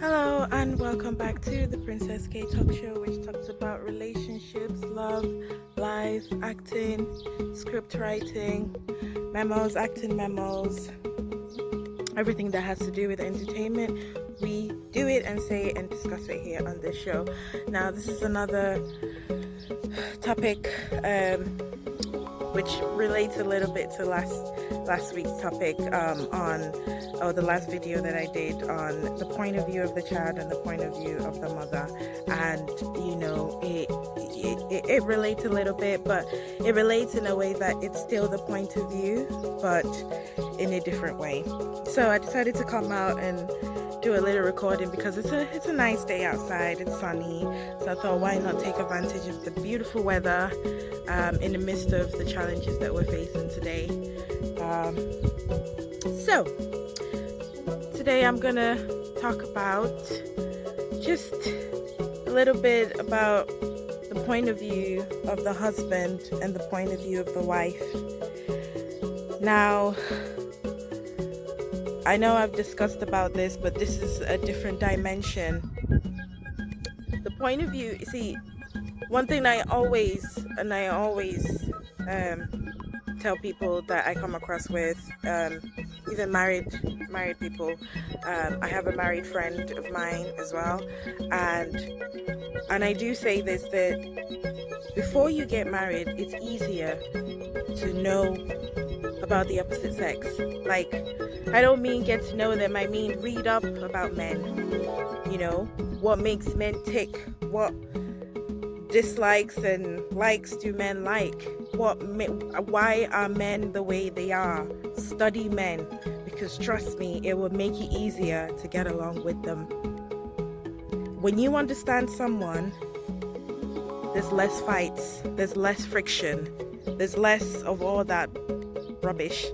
Hello and welcome back to the Princess K Talk Show, which talks about relationships, love, life, acting, script writing, memos, acting memos, everything that has to do with entertainment. We do it and say it and discuss it here on this show. Now, this is another topic which relates a little bit to last week's topic the last video that I did on the point of view of the child and the point of view of the mother. And it relates a little bit, but it relates in a way that it's still the point of view but in a different way. So I decided to come out and do a little recording because it's a nice day outside, it's sunny, so I thought why not take advantage of the beautiful weather in the midst of the challenges that we're facing today. So today I'm gonna talk about just a little bit about the point of view of the husband and the point of view of the wife. Now, I know I've discussed about this, but this is a different dimension. The point of view, see, one thing I always tell people that I come across with, even married people. I have a married friend of mine as well, and I do say this, that before you get married, it's easier to know about the opposite sex. Like, I don't mean get to know them, I mean read up about men. You know, what makes men tick, what dislikes and likes do men like, why are men the way they are. Study men, because trust me, it will make it easier to get along with them. When you understand someone, there's less fights, there's less friction, there's less of all that rubbish,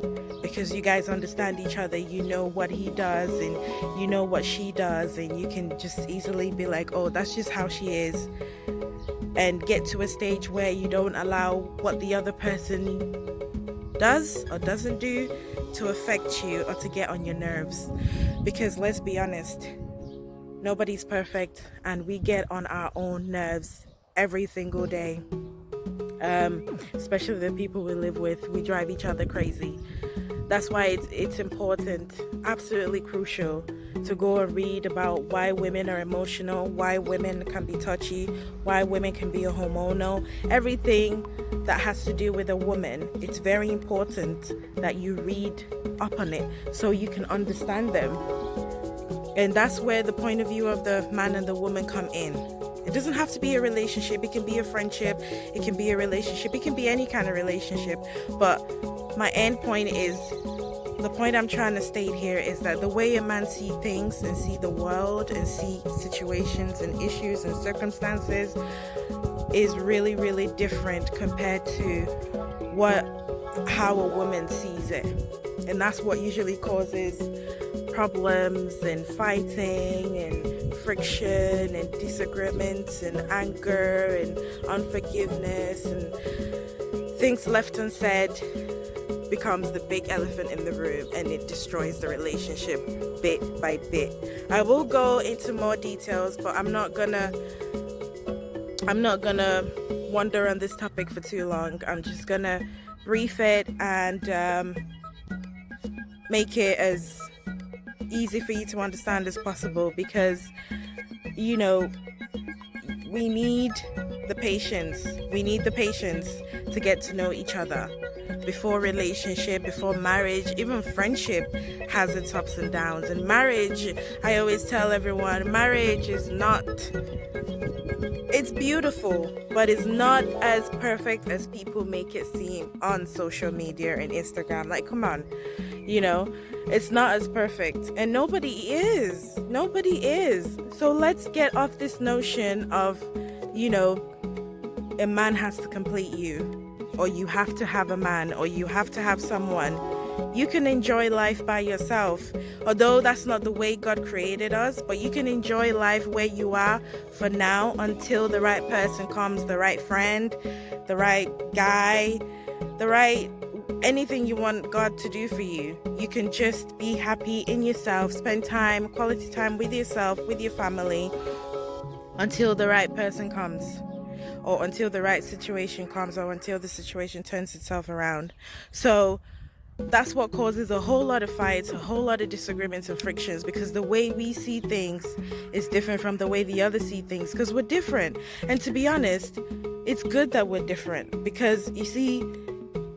because you guys understand each other. You know what he does and you know what she does, and you can just easily be like, oh, that's just how she is, and get to a stage where you don't allow what the other person does or doesn't do to affect you or to get on your nerves. Because let's be honest, nobody's perfect and we get on our own nerves every single day. Especially the people we live with, we drive each other crazy. That's why it's important, absolutely crucial, to go and read about why women are emotional, why women can be touchy, why women can be hormonal, everything that has to do with a woman. It's very important that you read up on it so you can understand them. And that's where the point of view of the man and the woman come in. It doesn't have to be a relationship. It can be a friendship. It can be a relationship. It can be any kind of relationship. But my end point is, the point I'm trying to state here is that the way a man sees things and see the world and see situations and issues and circumstances is really, really different compared to how a woman sees it. And that's what usually causes problems and fighting and friction and disagreements and anger and unforgiveness, and things left unsaid becomes the big elephant in the room, and it destroys the relationship bit by bit. I will go into more details, but I'm not gonna wander on this topic for too long. I'm just gonna brief it and make it as easy for you to understand as possible, because you know, we need the patience to get to know each other before relationship, before marriage. Even friendship has its ups and downs. And marriage, I always tell everyone, marriage is not, it's beautiful, but it's not as perfect as people make it seem on social media and Instagram. Like, come on, you know, it's not as perfect, and nobody is. So let's get off this notion of, you know, a man has to complete you, or you have to have a man, or you have to have someone. You can enjoy life by yourself, although that's not the way God created us, but you can enjoy life where you are for now until the right person comes, the right friend, the right guy, the right anything you want God to do for you. You can just be happy in yourself, spend time, quality time with yourself, with your family, until the right person comes, or until the right situation comes, or until the situation turns itself around. So that's what causes a whole lot of fights, a whole lot of disagreements and frictions, because the way we see things is different from the way the others see things, because we're different. And to be honest, it's good that we're different, because you see,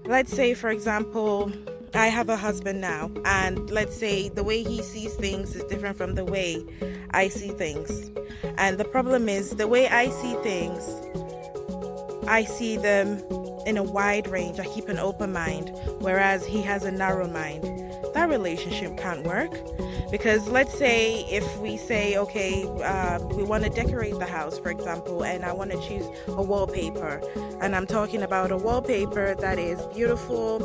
let's say, for example, I have a husband now, and let's say the way he sees things is different from the way I see things. And the problem is, the way I see things, I see them in a wide range. I keep an open mind, whereas he has a narrow mind. That relationship can't work, because let's say if we say, okay, we want to decorate the house, for example, and I want to choose a wallpaper, and I'm talking about a wallpaper that is beautiful,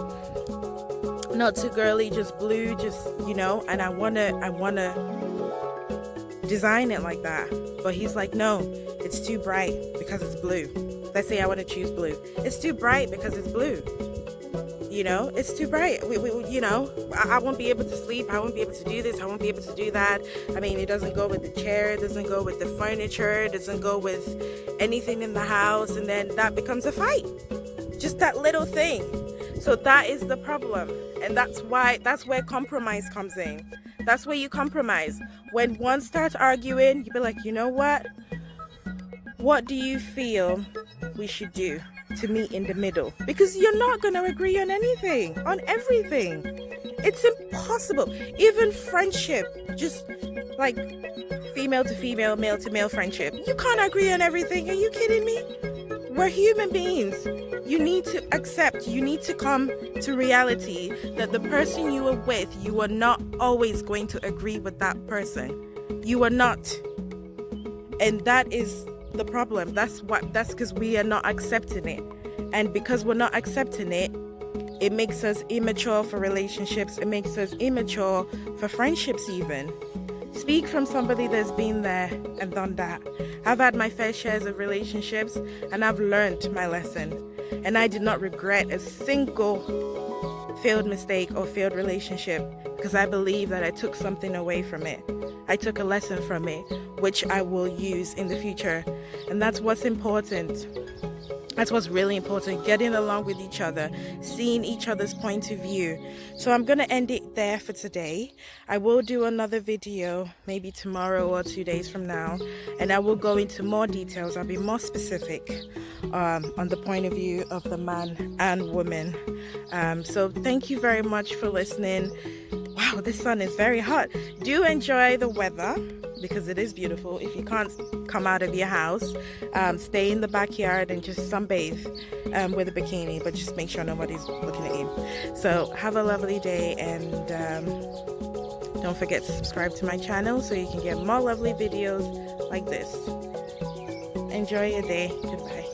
not too girly, just blue, just, you know, and I want to design it like that. But he's like, no, it's too bright because it's blue. Let's say I want to choose blue. It's too bright because it's blue. You know, it's too bright. We you know, I won't be able to sleep. I won't be able to do this. I won't be able to do that. I mean, it doesn't go with the chair. It doesn't go with the furniture. It doesn't go with anything in the house. And then that becomes a fight. Just that little thing. So that is the problem. And that's where compromise comes in. That's where you compromise. When one starts arguing, you be like, you know what? What do you feel we should do to meet in the middle? Because you're not going to agree on anything, on everything. It's impossible. Even friendship, just like female to female, male to male friendship, you can't agree on everything. Are you kidding me? We're human beings. You need to accept, you need to come to reality that the person you are with, you are not always going to agree with that person. You are not. And that is the problem. That's because we are not accepting it. And because we're not accepting it, it makes us immature for relationships. It makes us immature for friendships even. Speak from somebody that's been there and done that. I've had my fair shares of relationships, and I've learned my lesson. And I did not regret a single failed mistake or failed relationship, because I believe that I took something away from it. I took a lesson from it, which I will use in the future. And that's what's important. That's what's really important, getting along with each other, seeing each other's point of view. So I'm going to end it there for today. I will do another video maybe tomorrow or 2 days from now, and I will go into more details. I'll be more specific on the point of view of the man and woman. So thank you very much for listening. Wow, this sun is very hot. Do enjoy the weather, because it is beautiful. If you can't come out of your house, stay in the backyard and just sunbathe with a bikini, but just make sure nobody's looking at you. So have a lovely day, and don't forget to subscribe to my channel so you can get more lovely videos like this. Enjoy your day. Goodbye.